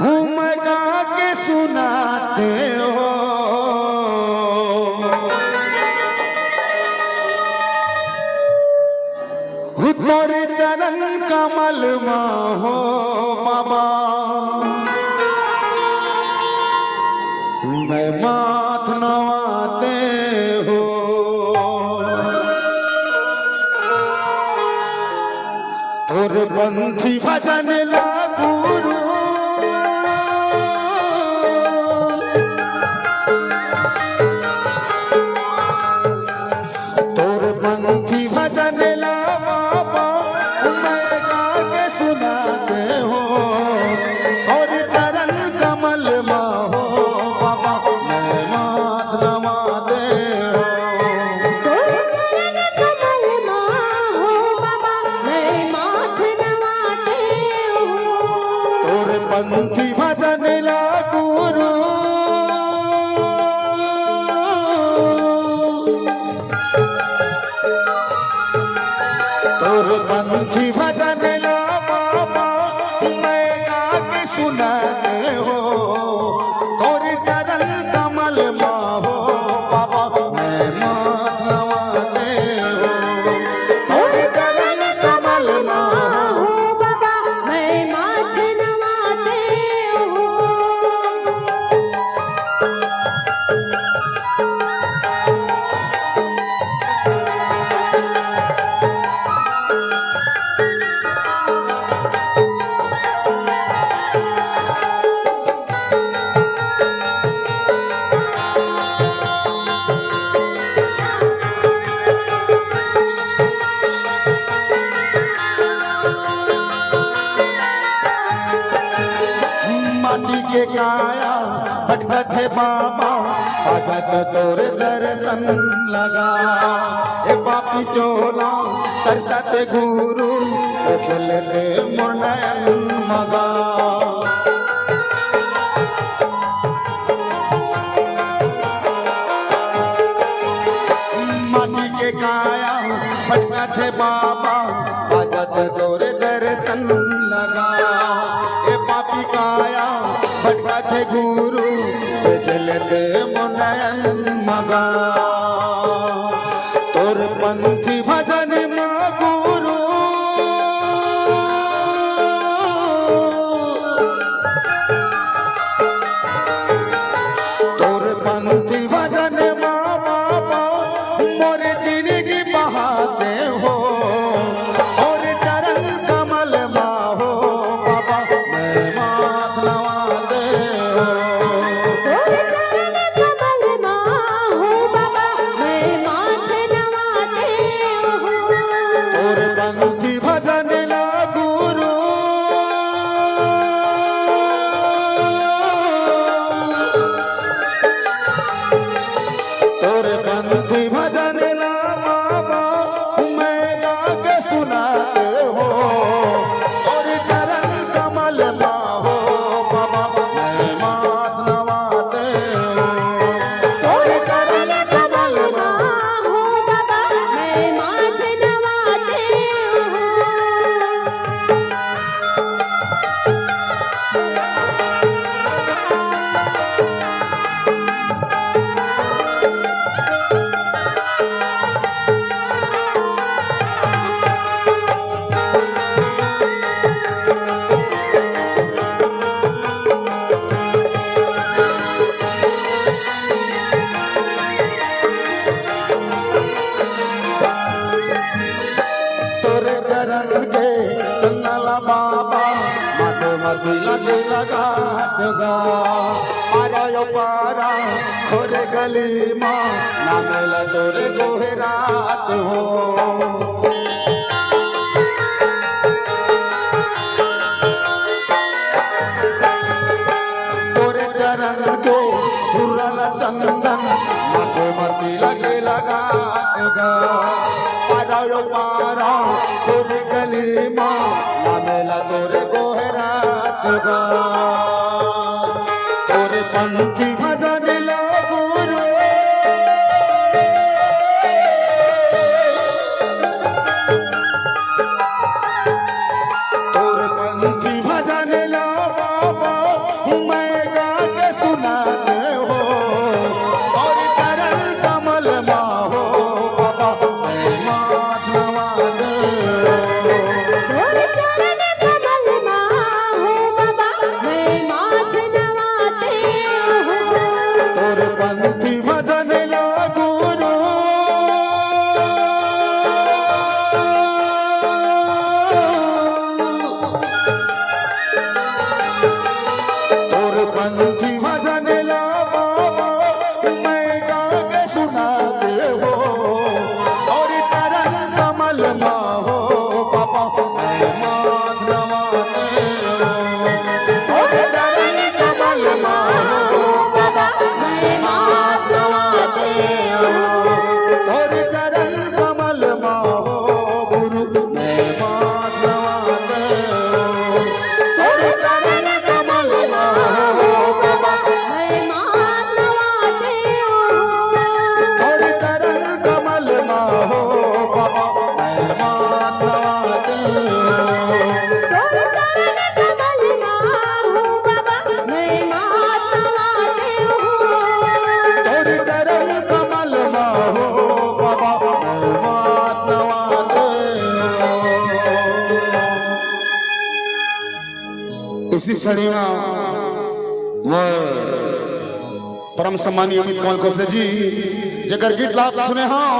घूम गा के सुनाते हो। तोरे चरण कमल में हो बाबा मैं माथ नवाते हो। तोरे पंथी भजन ला गुरु तोरे पंथी भजन ला बाबा मैं गा के सुनाते हो। और चरण कमल में हो बाबा मैं माथ नवाते हो। तोरे पंथी भजन ला गुरु तोरे पंथी भजन ला बाबा मैं गा के सुनाते हो। तोरे चरण कमल में हो बाबा मैं माथ नवाते हो। तोरे चरण कमल में हो माटी के काया भटकत है बाबा आजत तोरे दर्शन लगा। ए पापी चोला तरसत गुरु तो खेलते मुरनयन मगा। माटी के काया भटकत है बाबा आजत तोरे दर्शन लगा। ए पापी काया भटकत है गुरु चलते मुनयन मगा। तोर पंथी भजन में गुरु तोर पंथी भजन में बाबा मोरे जिंदगी बहाते हो। और चरण कमल में हो बाबा मैं माथ नवाते हो। तोरे पंथी भजन ला गुरु तोरे पंथी भजन ला बाबा मैं गा के सुनाते हो। तोरे चरण कमल में हो बाबा मैं माथ नवाते हो। तोरे चरण कमल में तोरे चरण के चंदला बाबा माथे मती लगे लगा गा। पारा पारा खोरे गली माँ नामेला तोरे गोहरात हो। तोरे चरण के धुरला चंदन माथे मती लगे लगा गा। पारा खोरे गली माँ नामेला तोरे गोहरात गा। तोरे पंथी भजन ला गुरु तोरे पंथी भजन ला बाबा इसी श्रेणी में वो परम सम्मानी अमित कमल खोसले जी जगर गीत लाभ सुने हाँ